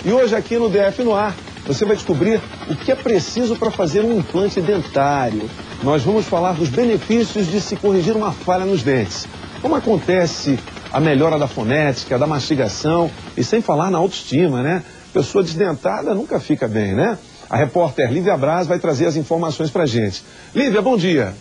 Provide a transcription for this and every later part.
E hoje aqui no DF no Ar, você vai descobrir o que é preciso para fazer um implante dentário. Nós vamos falar dos benefícios de se corrigir uma falha nos dentes. Como acontece a melhora da fonética, da mastigação e sem falar na autoestima, né? Pessoa desdentada nunca fica bem, né? A repórter Lívia Braz vai trazer as informações pra gente. Lívia, bom dia.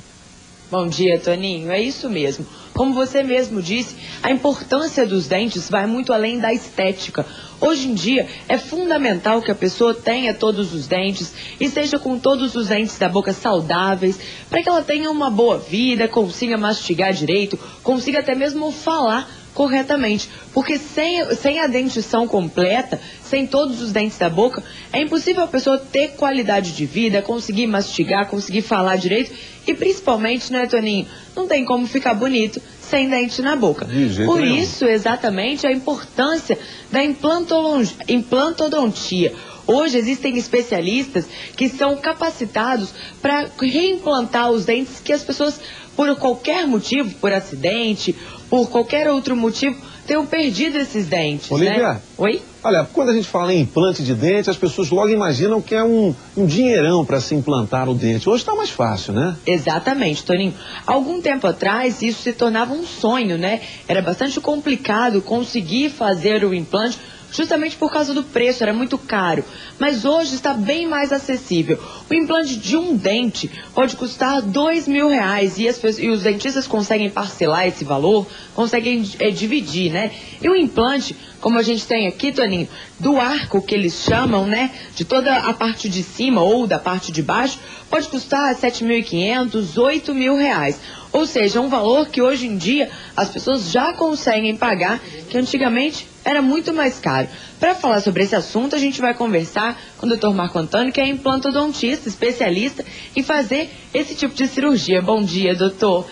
Bom dia, Toninho. É isso mesmo. Como você mesmo disse, a importância dos dentes vai muito além da estética. Hoje em dia, é fundamental que a pessoa tenha todos os dentes e esteja com todos os dentes da boca saudáveis, para que ela tenha uma boa vida, consiga mastigar direito, consiga até mesmo falar corretamente, porque sem a dentição completa, sem todos os dentes da boca, é impossível a pessoa ter qualidade de vida, conseguir mastigar, conseguir falar direito e principalmente, né, Toninho, não tem como ficar bonito sem dente na boca. Por isso, exatamente, a importância da implantodontia. Hoje existem especialistas que são capacitados para reimplantar os dentes que as pessoas, por qualquer motivo, por acidente, por qualquer outro motivo, tenham perdido esses dentes, Olivia, né? Oi? Olha, quando a gente fala em implante de dente, as pessoas logo imaginam que é um dinheirão para se implantar o dente. Hoje está mais fácil, né? Exatamente, Toninho. Algum tempo atrás, isso se tornava um sonho, né? Era bastante complicado conseguir fazer o implante, justamente por causa do preço, era muito caro. Mas hoje está bem mais acessível. O implante de um dente pode custar R$2.000 e os dentistas conseguem parcelar esse valor, conseguem dividir, né? E o implante, como a gente tem aqui, Toninho, do arco que eles chamam, né? De toda a parte de cima ou da parte de baixo, pode custar R$7.500, R$8.000. Ou seja, um valor que hoje em dia as pessoas já conseguem pagar, que antigamente era muito mais caro. Para falar sobre esse assunto, a gente vai conversar com o Dr. Marco Antônio, que é implantodontista, especialista em fazer esse tipo de cirurgia. Bom dia, doutor.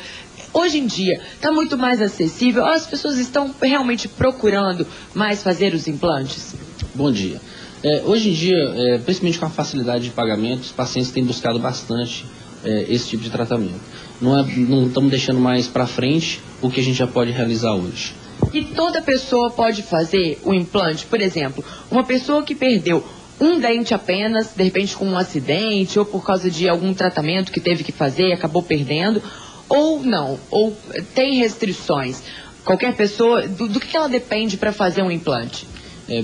Hoje em dia, está muito mais acessível? As pessoas estão realmente procurando mais fazer os implantes? Bom dia. Hoje em dia, principalmente com a facilidade de pagamento, os pacientes têm buscado bastante esse tipo de tratamento. Não estamos deixando mais para frente o que a gente já pode realizar hoje. E toda pessoa pode fazer o implante? Por exemplo, uma pessoa que perdeu um dente apenas, de repente com um acidente ou por causa de algum tratamento que teve que fazer e acabou perdendo, ou não, ou tem restrições? Qualquer pessoa, do que ela depende para fazer um implante?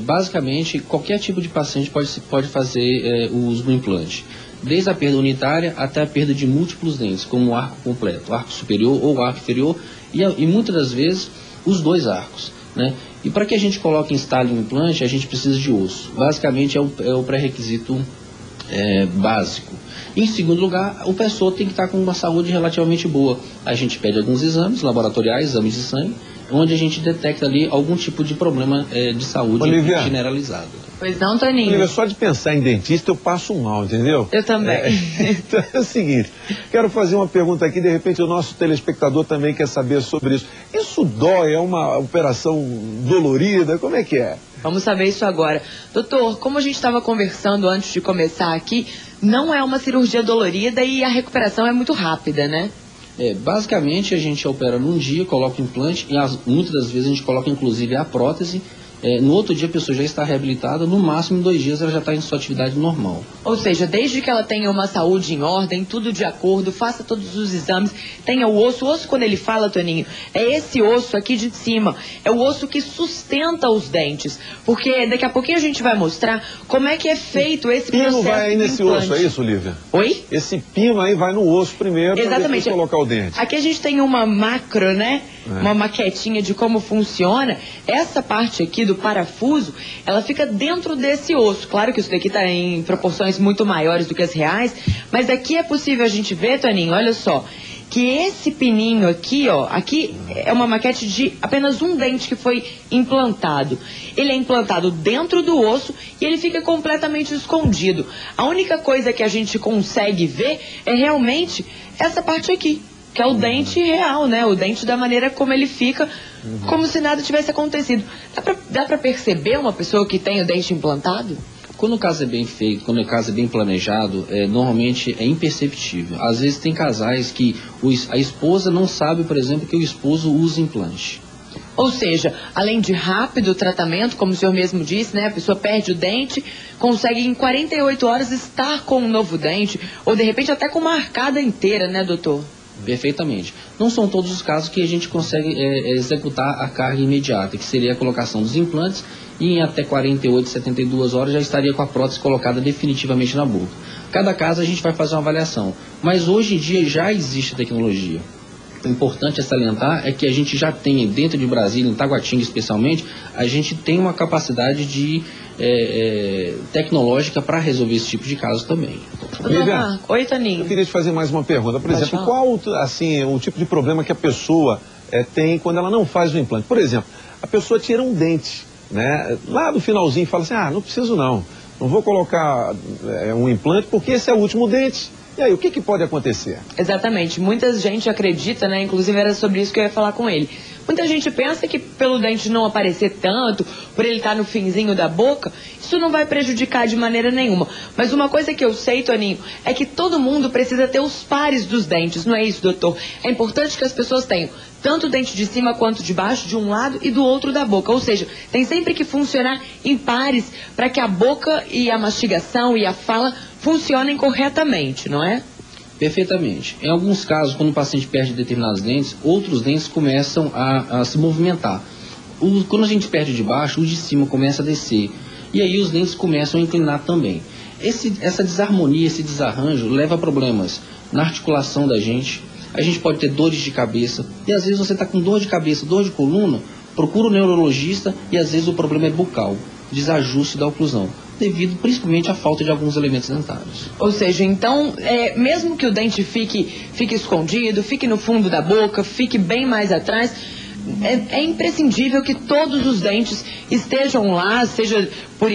Basicamente, qualquer tipo de paciente pode fazer o uso do implante. Desde a perda unitária até a perda de múltiplos dentes, como o arco completo, o arco superior ou o arco inferior, e muitas das vezes os dois arcos, né? E para que a gente coloque e instale um implante, a gente precisa de osso. Basicamente é o pré-requisito básico. Em segundo lugar, a pessoa tem que estar com uma saúde relativamente boa. A gente pede alguns exames laboratoriais, exames de sangue, onde a gente detecta ali algum tipo de problema de saúde generalizado. Pois não, Toninho? Olivia, só de pensar em dentista eu passo mal, entendeu? Eu também. Então é o seguinte, quero fazer uma pergunta aqui, de repente o nosso telespectador também quer saber sobre isso. Isso dói? É uma operação dolorida? Como é que é? Vamos saber isso agora. Doutor, como a gente estava conversando antes de começar aqui, não é uma cirurgia dolorida e a recuperação é muito rápida, né? Basicamente a gente opera num dia, coloca o implante e muitas das vezes a gente coloca inclusive a prótese. No outro dia a pessoa já está reabilitada, no máximo em 2 dias ela já está em sua atividade normal. Ou seja, desde que ela tenha uma saúde em ordem, tudo de acordo, faça todos os exames, tenha o osso quando ele fala, Toninho, é esse osso aqui de cima, é o osso que sustenta os dentes, porque daqui a pouquinho a gente vai mostrar como é que é feito esse processo. O pino vai aí nesse osso, é isso, Lívia? Oi? Esse pino aí vai no osso primeiro, para depois colocar o dente. Aqui a gente tem uma macro, né? Uma maquetinha de como funciona. Essa parte aqui do parafuso, ela fica dentro desse osso. Claro que isso daqui está em proporções muito maiores do que as reais, mas aqui é possível a gente ver, Toninho, olha só, que esse pininho aqui, ó, aqui é uma maquete de apenas um dente que foi implantado. Ele é implantado dentro do osso e ele fica completamente escondido. A única coisa que a gente consegue ver é realmente essa parte aqui, que é o dente real, né? O dente da maneira como ele fica, como se nada tivesse acontecido. Dá pra perceber uma pessoa que tem o dente implantado? Quando o caso é bem feito, quando o caso é bem planejado, normalmente é imperceptível. Às vezes tem casais que a esposa não sabe, por exemplo, que o esposo usa implante. Ou seja, além de rápido tratamento, como o senhor mesmo disse, né? A pessoa perde o dente, consegue em 48 horas estar com um novo dente, ou de repente até com uma arcada inteira, né, doutor? Perfeitamente. Não são todos os casos que a gente consegue executar a carga imediata, que seria a colocação dos implantes, e em até 48, 72 horas já estaria com a prótese colocada definitivamente na boca. Cada caso a gente vai fazer uma avaliação, mas hoje em dia já existe tecnologia. O importante a salientar é que a gente já tem, dentro de Brasília, em Taguatinga especialmente, a gente tem uma capacidade tecnológica para resolver esse tipo de caso também. Lívia, oi, Toninho. Eu queria te fazer mais uma pergunta. Por exemplo, qual assim, o tipo de problema que a pessoa tem quando ela não faz o implante? Por exemplo, a pessoa tira um dente, né? Lá no finalzinho fala assim, não preciso não vou colocar um implante porque esse é o último dente. E aí, o que pode acontecer? Exatamente. Muita gente acredita, né? Inclusive era sobre isso que eu ia falar com ele. Muita gente pensa que pelo dente não aparecer tanto, por ele estar no finzinho da boca, isso não vai prejudicar de maneira nenhuma. Mas uma coisa que eu sei, Toninho, é que todo mundo precisa ter os pares dos dentes, não é isso, doutor? É importante que as pessoas tenham tanto o dente de cima quanto de baixo, de um lado e do outro da boca. Ou seja, tem sempre que funcionar em pares para que a boca e a mastigação e a fala funcionem corretamente, não é? Perfeitamente. Em alguns casos, quando o paciente perde determinados dentes, outros dentes começam a se movimentar. Quando a gente perde de baixo, o de cima começa a descer. E aí os dentes começam a inclinar também. Essa desarmonia, esse desarranjo leva a problemas na articulação da gente. A gente pode ter dores de cabeça. E às vezes você está com dor de cabeça, dor de coluna, procura o neurologista e às vezes o problema é bucal, desajuste da oclusão, devido principalmente à falta de alguns elementos dentários. Ou seja, então, mesmo que o dente fique escondido, fique no fundo da boca, fique bem mais atrás, é imprescindível que todos os dentes estejam lá, seja por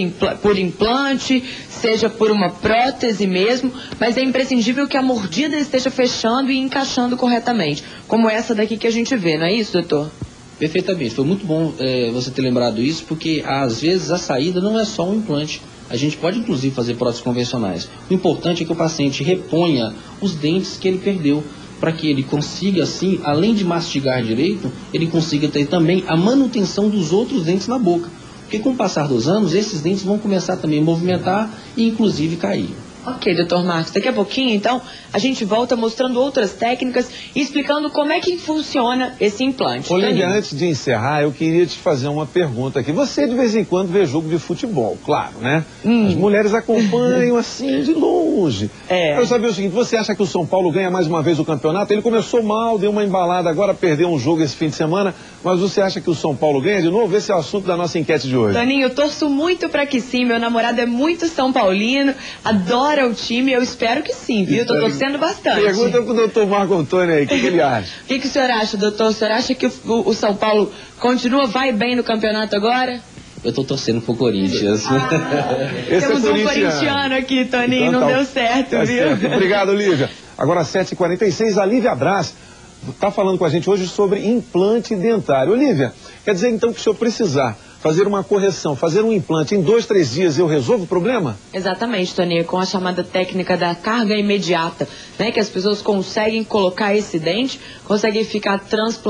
implante, seja por uma prótese mesmo, mas é imprescindível que a mordida esteja fechando e encaixando corretamente, como essa daqui que a gente vê, não é isso, doutor? Perfeitamente. Foi muito bom você ter lembrado isso, porque às vezes a saída não é só um implante. A gente pode inclusive fazer próteses convencionais. O importante é que o paciente reponha os dentes que ele perdeu, para que ele consiga, assim, além de mastigar direito, ele consiga ter também a manutenção dos outros dentes na boca. Porque com o passar dos anos, esses dentes vão começar também a movimentar e inclusive cair. Ok, doutor Marcos, daqui a pouquinho, então, a gente volta mostrando outras técnicas e explicando como é que funciona esse implante. Olívia, antes de encerrar, eu queria te fazer uma pergunta aqui. Você, de vez em quando, vê jogo de futebol, claro, né? As mulheres acompanham, assim, de longe. Eu sabia o seguinte, você acha que o São Paulo ganha mais uma vez o campeonato? Ele começou mal, deu uma embalada, agora perdeu um jogo esse fim de semana, mas você acha que o São Paulo ganha de novo? Esse é o assunto da nossa enquete de hoje. Toninho, eu torço muito para que sim, meu namorado é muito São Paulino, adora o time, eu espero que sim, viu? Tô torcendo bastante. Pergunta pro doutor Marco Antônio aí, o que ele acha? O que o senhor acha, doutor? O senhor acha que o São Paulo vai bem no campeonato agora? Eu tô torcendo pro Corinthians. Temos um corintiano aqui, Toninho, então, não deu certo, viu? Certo. Obrigado, Lívia. Agora, 7h46, a Lívia Braz está falando com a gente hoje sobre implante dentário. Lívia, quer dizer então que se eu precisar fazer uma correção, fazer um implante em 2, 3 dias, eu resolvo o problema? Exatamente, Toninho, com a chamada técnica da carga imediata, né? Que as pessoas conseguem colocar esse dente, conseguem ficar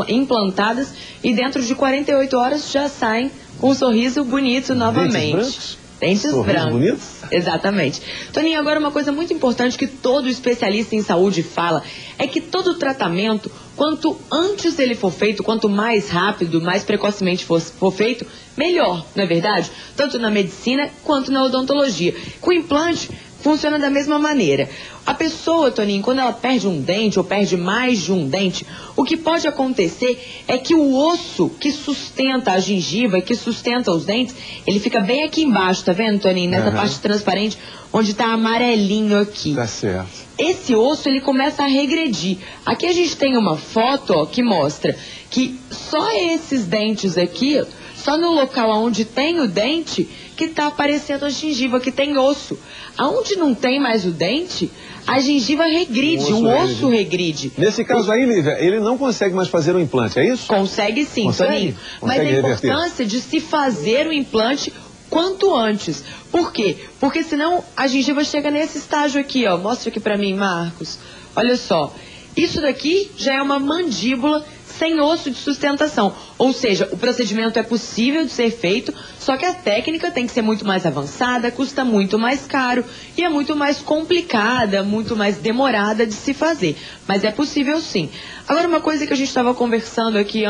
implantadas e dentro de 48 horas já saem com um sorriso bonito novamente. Dentes brancos. Bonitos? Exatamente. Toninho, agora uma coisa muito importante que todo especialista em saúde fala é que todo tratamento, quanto antes ele for feito, quanto mais rápido, mais precocemente for feito, melhor, não é verdade? Tanto na medicina quanto na odontologia. Com o implante, funciona da mesma maneira. A pessoa, Toninho, quando ela perde um dente ou perde mais de um dente, o que pode acontecer é que o osso que sustenta a gengiva, que sustenta os dentes, ele fica bem aqui embaixo, tá vendo, Toninho? Nessa parte transparente, onde tá amarelinho aqui. Tá certo. Esse osso, ele começa a regredir. Aqui a gente tem uma foto, ó, que mostra que só esses dentes aqui, só no local onde tem o dente, que tá aparecendo a gengiva, que tem osso. Aonde não tem mais o dente, a gengiva regride, o osso regride. Nesse caso aí, Lívia, ele não consegue mais fazer o implante, é isso? Consegue sim, Toninho. Mas a importância de se fazer o implante quanto antes. Por quê? Porque senão a gengiva chega nesse estágio aqui, ó. Mostra aqui pra mim, Marcos. Olha só. Isso daqui já é uma mandíbula sem osso de sustentação. Ou seja, o procedimento é possível de ser feito, só que a técnica tem que ser muito mais avançada, custa muito mais caro e é muito mais complicada, muito mais demorada de se fazer. Mas é possível sim. Agora, uma coisa que a gente estava conversando aqui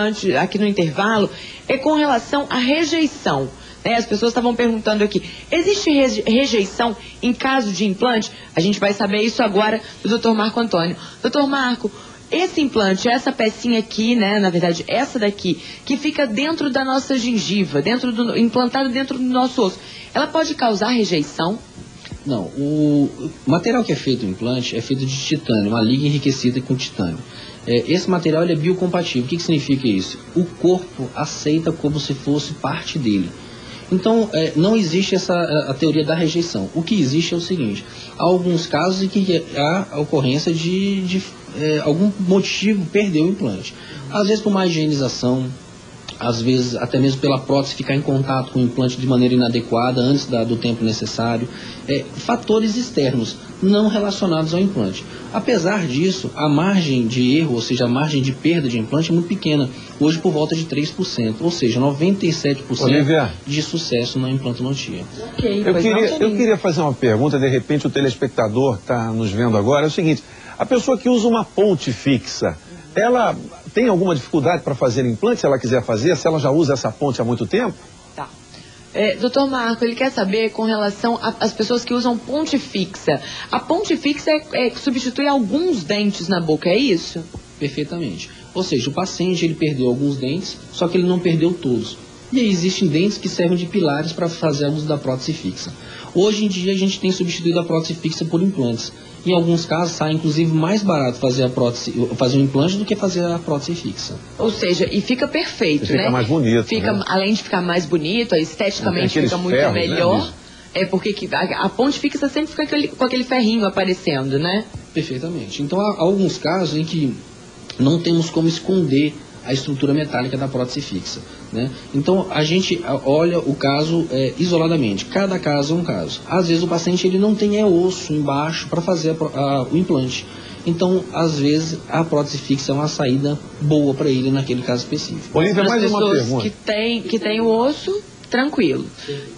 no intervalo, é com relação à rejeição. As pessoas estavam perguntando aqui, existe rejeição em caso de implante? A gente vai saber isso agora do Dr. Marco Antônio. Dr. Marco, esse implante, essa pecinha aqui, na verdade, essa daqui, que fica dentro da nossa gengiva, implantado dentro do nosso osso, ela pode causar rejeição? Não, o material que é feito no implante é feito de titânio, uma liga enriquecida com titânio. Esse material ele é biocompatível. O que significa isso? O corpo aceita como se fosse parte dele. Então, não existe a teoria da rejeição. O que existe é o seguinte: há alguns casos em que há a ocorrência de algum motivo perder o implante. Às vezes por má higienização, às vezes até mesmo pela prótese ficar em contato com o implante de maneira inadequada antes do tempo necessário. Fatores externos, não relacionados ao implante. Apesar disso, a margem de erro, ou seja, a margem de perda de implante é muito pequena. Hoje por volta de 3%, ou seja, 97% Olivia, de sucesso na implantodontia. Okay, eu queria fazer uma pergunta, de repente o telespectador está nos vendo agora. É o seguinte: a pessoa que usa uma ponte fixa, ela tem alguma dificuldade para fazer implante, se ela quiser fazer, se ela já usa essa ponte há muito tempo? Tá. Doutor Marco, ele quer saber com relação às pessoas que usam ponte fixa. A ponte fixa substitui alguns dentes na boca, é isso? Perfeitamente. Ou seja, o paciente ele perdeu alguns dentes, só que ele não perdeu todos. E aí existem dentes que servem de pilares para fazer uso da prótese fixa. Hoje em dia a gente tem substituído a prótese fixa por implantes. Em alguns casos sai inclusive mais barato fazer um implante do que fazer a prótese fixa. Ou seja, e fica perfeito, né? Fica mais bonito. Além de ficar mais bonito, esteticamente fica muito ferros, melhor. Né, porque a ponte fixa sempre fica com aquele ferrinho aparecendo, né? Perfeitamente. Então há alguns casos em que não temos como esconder a estrutura metálica da prótese fixa, né? Então a gente olha o caso isoladamente, cada caso é um caso. Às vezes o paciente ele não tem osso embaixo para fazer o implante, então às vezes a prótese fixa é uma saída boa para ele naquele caso específico. Olivia, mais uma pergunta. Que tem o osso, tranquilo.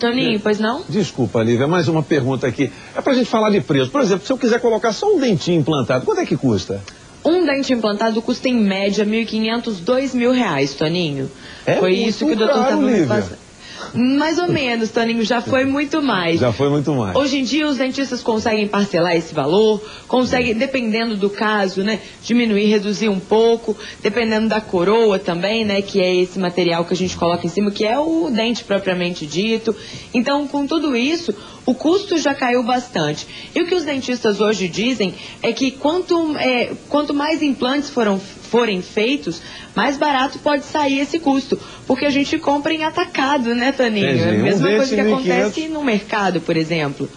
Toninho, pois não? Desculpa, Olivia, mais uma pergunta aqui. É pra gente falar de preço. Por exemplo, se eu quiser colocar só um dentinho implantado, quanto é que custa? Um dente implantado custa em média R$1.500, R$2.000, Toninho. Foi isso que o doutor estava me passando. Mais ou menos, Toninho, já foi muito mais. Já foi muito mais. Hoje em dia os dentistas conseguem parcelar esse valor, conseguem, dependendo do caso, diminuir, reduzir um pouco, dependendo da coroa também, que é esse material que a gente coloca em cima, que é o dente propriamente dito. Então, com tudo isso, o custo já caiu bastante. E o que os dentistas hoje dizem é que quanto mais implantes forem feitos, mais barato pode sair esse custo. Porque a gente compra em atacado, né, Toninho? É a mesma coisa que acontece no mercado, por exemplo.